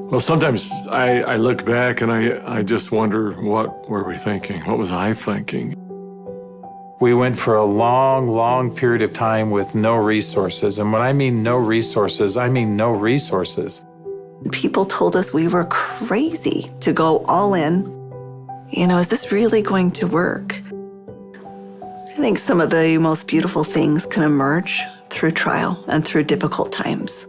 Well, sometimes I look back and I just wonder, what were we thinking? What was I thinking? We went for a long, long period of time with no resources. And when I mean no resources, I mean no resources. People told us we were crazy to go all in. You know, is this really going to work? I think some of the most beautiful things can emerge through trial and through difficult times.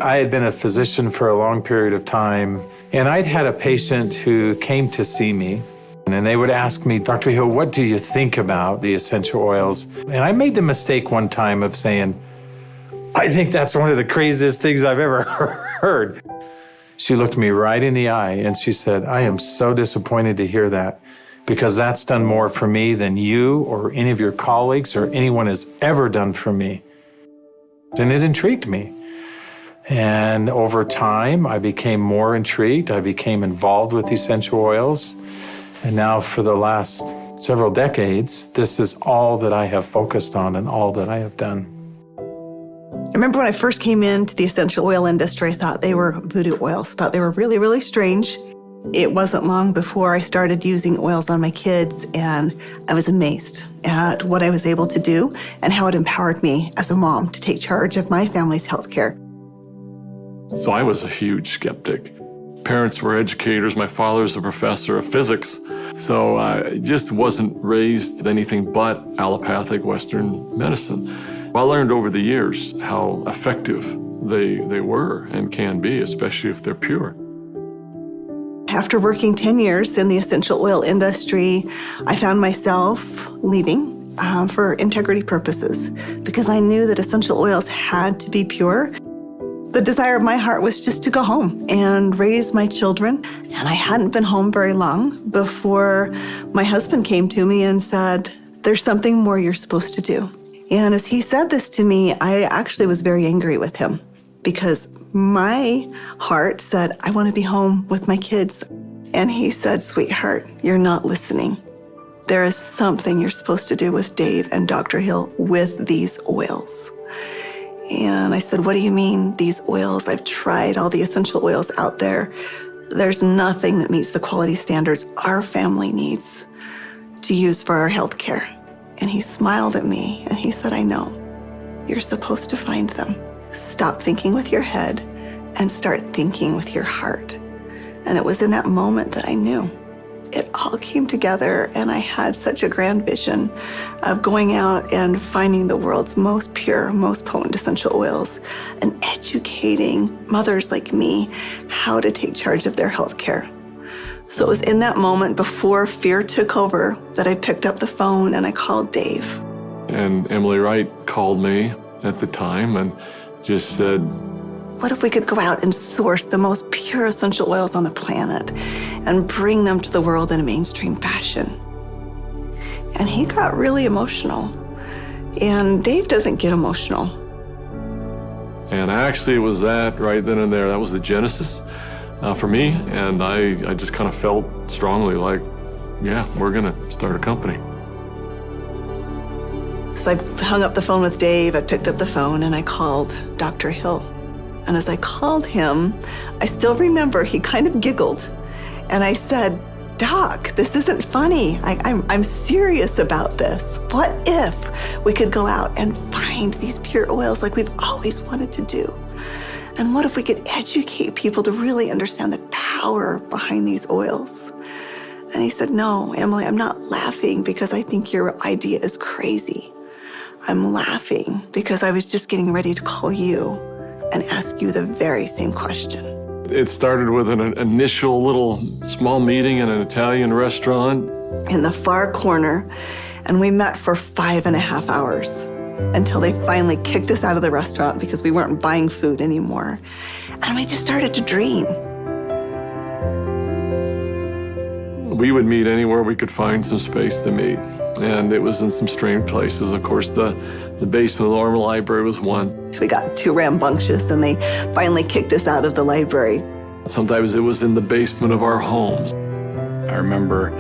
I had been a physician for a long period of time, and I'd had a patient who came to see me, and they would ask me, Dr. Hill, what do you think about the essential oils? And I made the mistake one time of saying, I think that's one of the craziest things I've ever heard. She looked me right in the eye and she said, I am so disappointed to hear that, because that's done more for me than you or any of your colleagues or anyone has ever done for me. And it intrigued me. And over time, I became more intrigued. I became involved with essential oils. And now for the last several decades, this is all that I have focused on and all that I have done. I remember when I first came into the essential oil industry, I thought they were voodoo oils. I thought they were really, really strange. It wasn't long before I started using oils on my kids, and I was amazed at what I was able to do and how it empowered me as a mom to take charge of my family's healthcare. So I was a huge skeptic. Parents were educators. My father was a professor of physics. So I just wasn't raised with anything but allopathic Western medicine. I learned over the years how effective they were and can be, especially if they're pure. After working 10 years in the essential oil industry, I found myself leaving for integrity purposes because I knew that essential oils had to be pure. The desire of my heart was just to go home and raise my children. And I hadn't been home very long before my husband came to me and said, there's something more you're supposed to do. And as he said this to me, I actually was very angry with him because my heart said, I want to be home with my kids. And he said, sweetheart, you're not listening. There is something you're supposed to do with Dave and Dr. Hill with these oils. And I said, what do you mean, these oils? I've tried all the essential oils out there. There's nothing that meets the quality standards our family needs to use for our health care. And he smiled at me and he said, I know. You're supposed to find them. Stop thinking with your head and start thinking with your heart. And it was in that moment that I knew. It all came together, and I had such a grand vision of going out and finding the world's most pure, most potent essential oils and educating mothers like me how to take charge of their health care. So it was in that moment before fear took over that I picked up the phone and I called Dave. And Emily Wright called me at the time and just said, what if we could go out and source the most pure essential oils on the planet and bring them to the world in a mainstream fashion? And he got really emotional. And Dave doesn't get emotional. And actually it was that right then and there. That was the genesis for me. And I just kind of felt strongly like, yeah, we're going to start a company. So I hung up the phone with Dave. I picked up the phone and I called Dr. Hill. And as I called him, I still remember he kind of giggled. And I said, Doc, this isn't funny. I'm serious about this. What if we could go out and find these pure oils like we've always wanted to do? And what if we could educate people to really understand the power behind these oils? And he said, no, Emily, I'm not laughing because I think your idea is crazy. I'm laughing because I was just getting ready to call you and ask you the very same question. It started with an initial little small meeting in an Italian restaurant. In the far corner, and we met for 5.5 hours until they finally kicked us out of the restaurant because we weren't buying food anymore. And we just started to dream. We would meet anywhere we could find some space to meet. And it was in some strange places. Of course, the basement of the Normal Library was one. We got too rambunctious and they finally kicked us out of the library. Sometimes it was in the basement of our homes. I remember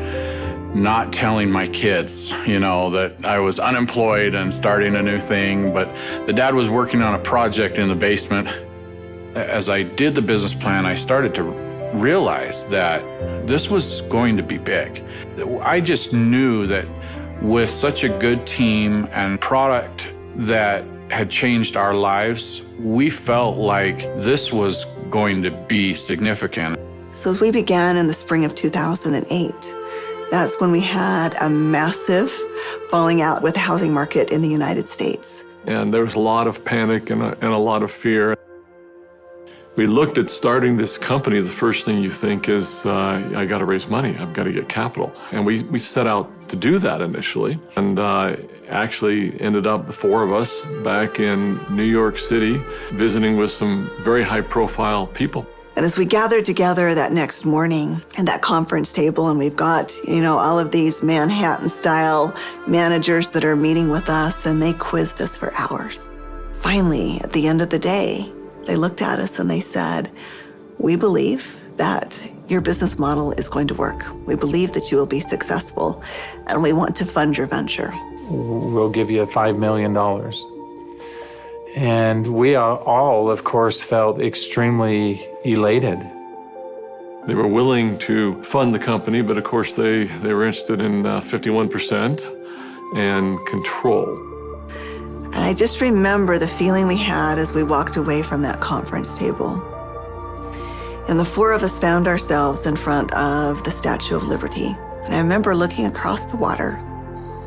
not telling my kids, that I was unemployed and starting a new thing, but the dad was working on a project in the basement. As I did the business plan, I started to realize that this was going to be big. I just knew that with such a good team and product that had changed our lives, we felt like this was going to be significant. So as we began in the spring of 2008, that's when we had a massive falling out with the housing market in the United States. And there was a lot of panic and a lot of fear. We looked at starting this company. The first thing you think is, I got to raise money. I've got to get capital. And we set out to do that initially. And actually ended up, the four of us, back in New York City, visiting with some very high-profile people. And as we gathered together that next morning at that conference table, and we've got, all of these Manhattan-style managers that are meeting with us, and they quizzed us for hours. Finally, at the end of the day, they looked at us and they said, "We believe that your business model is going to work. We believe that you will be successful, and we want to fund your venture. We'll give you $5 million. And we all, of course, felt extremely elated. They were willing to fund the company, but of course they were interested in 51% and control. And I just remember the feeling we had as we walked away from that conference table. And the four of us found ourselves in front of the Statue of Liberty. And I remember looking across the water.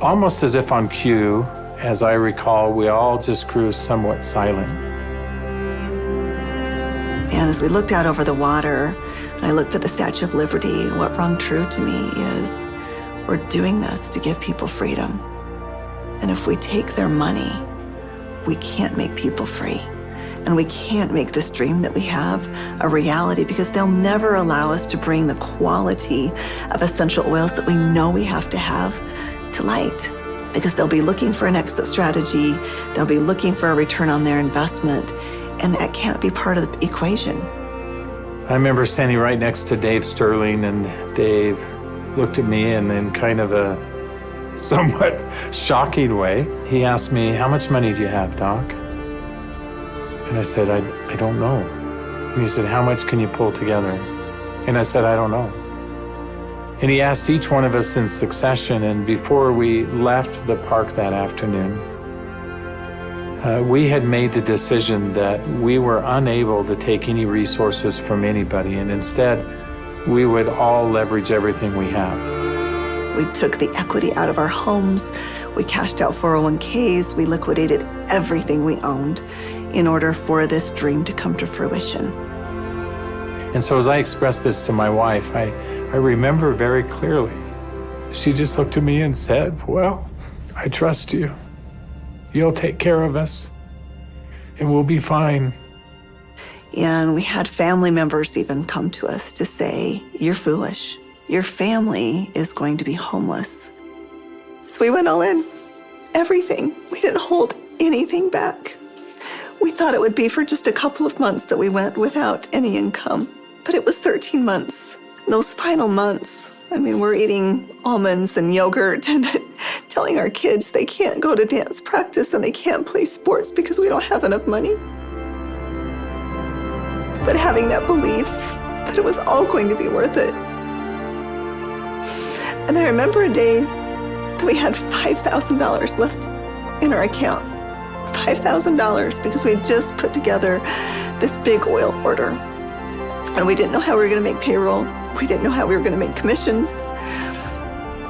Almost as if on cue, as I recall, we all just grew somewhat silent. And as we looked out over the water, and I looked at the Statue of Liberty, what rung true to me is, we're doing this to give people freedom. And if we take their money, we can't make people free. And we can't make this dream that we have a reality, because they'll never allow us to bring the quality of essential oils that we know we have to light. Because they'll be looking for an exit strategy, they'll be looking for a return on their investment, and that can't be part of the equation. I remember standing right next to Dave Sterling, and Dave looked at me and in kind of a somewhat shocking way, he asked me, "How much money do you have, Doc?" And I said, I don't know. And he said, "How much can you pull together?" And I said, "I don't know." And he asked each one of us in succession, and before we left the park that afternoon, we had made the decision that we were unable to take any resources from anybody, and instead, we would all leverage everything we have. We took the equity out of our homes, we cashed out 401ks, we liquidated everything we owned in order for this dream to come to fruition. And so as I expressed this to my wife, I remember very clearly, she just looked at me and said, "Well, I trust you. You'll take care of us, and we'll be fine." And we had family members even come to us to say, "You're foolish. Your family is going to be homeless." So we went all in, everything. We didn't hold anything back. We thought it would be for just a couple of months that we went without any income, but it was 13 months. Those final months, we're eating almonds and yogurt and telling our kids they can't go to dance practice and they can't play sports because we don't have enough money. But having that belief that it was all going to be worth it. And I remember a day that we had $5,000 left in our account. $5,000 because we had just put together this big oil order. And we didn't know how we were going to make payroll. We didn't know how we were going to make commissions.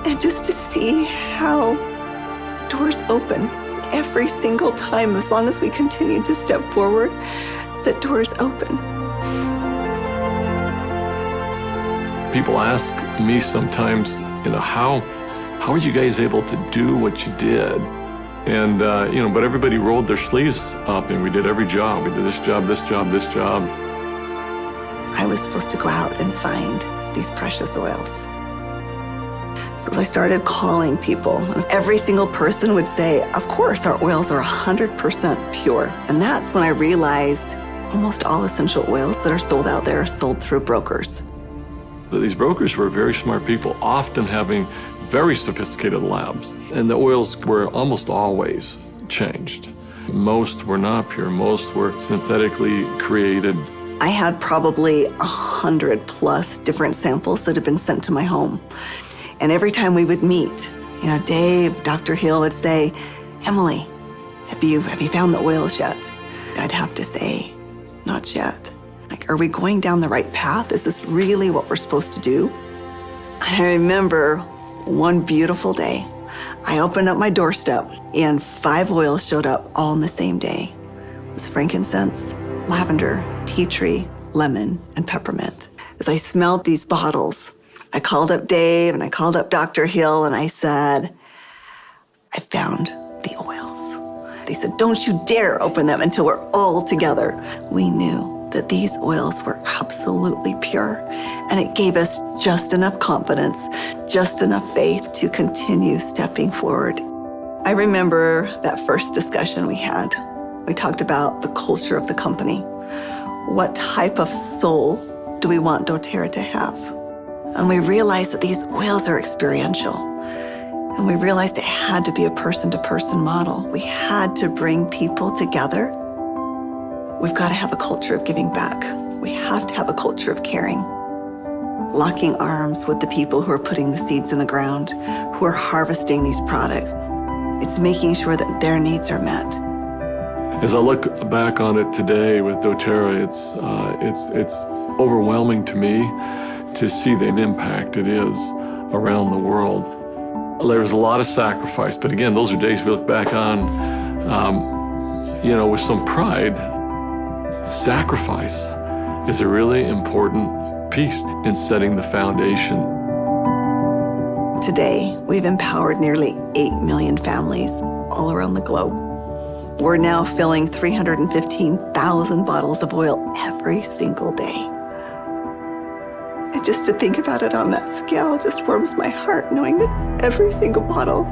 And just to see how doors open every single time, as long as we continued to step forward, that doors open. People ask me sometimes, how are you guys able to do what you did? And, but everybody rolled their sleeves up and we did every job. We did this job, this job, this job. I was supposed to go out and find these precious oils. So I started calling people. Every single person would say, "Of course, our oils are 100% pure." And that's when I realized almost all essential oils that are sold out there are sold through brokers. These brokers were very smart people, often having very sophisticated labs. And the oils were almost always changed. Most were not pure. Most were synthetically created. I had probably 100+ different samples that had been sent to my home. And every time we would meet, Dave, Dr. Hill would say, Emily, have you found the oils yet? I'd have to say, not yet. Like, are we going down the right path? Is this really what we're supposed to do? I remember one beautiful day, I opened up my doorstep and 5 oils showed up all on the same day. It was frankincense, lavender, tea tree, lemon, and peppermint. As I smelled these bottles, I called up Dave and I called up Dr. Hill and I said, I found the oils. They said, don't you dare open them until we're all together. We knew that these oils were absolutely pure, and it gave us just enough confidence, just enough faith to continue stepping forward. I remember that first discussion we had. We talked about the culture of the company. What type of soul do we want doTERRA to have? And we realized that these oils are experiential. And we realized it had to be a person-to-person model. We had to bring people together. We've got to have a culture of giving back. We have to have a culture of caring. Locking arms with the people who are putting the seeds in the ground, who are harvesting these products. It's making sure that their needs are met. As I look back on it today with doTERRA, it's overwhelming to me to see the impact it is around the world. There's a lot of sacrifice, but again, those are days we look back on, with some pride. Sacrifice is a really important piece in setting the foundation. Today, we've empowered nearly 8 million families all around the globe. We're now filling 315,000 bottles of oil every single day. And just to think about it on that scale just warms my heart, knowing that every single bottle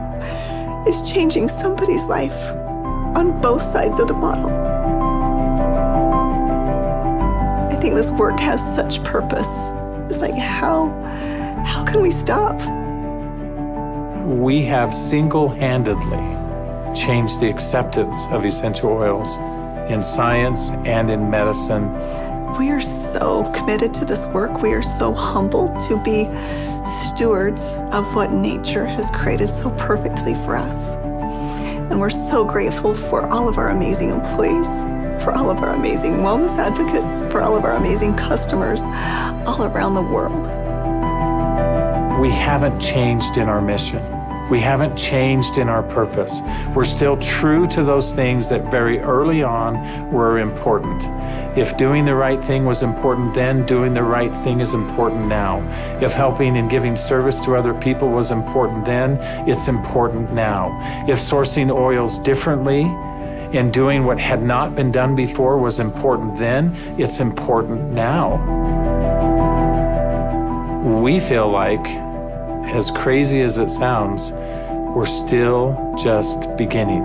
is changing somebody's life on both sides of the bottle. I think this work has such purpose. It's like, how can we stop? We have single-handedly changed the acceptance of essential oils in science and in medicine. We are so committed to this work. We are so humbled to be stewards of what nature has created so perfectly for us. And we're so grateful for all of our amazing employees, for all of our amazing wellness advocates, for all of our amazing customers all around the world. We haven't changed in our mission. We haven't changed in our purpose. We're still true to those things that very early on were important. If doing the right thing was important then, doing the right thing is important now. If helping and giving service to other people was important then, it's important now. If sourcing oils differently and doing what had not been done before was important then, it's important now. We feel like, as crazy as it sounds, we're still just beginning.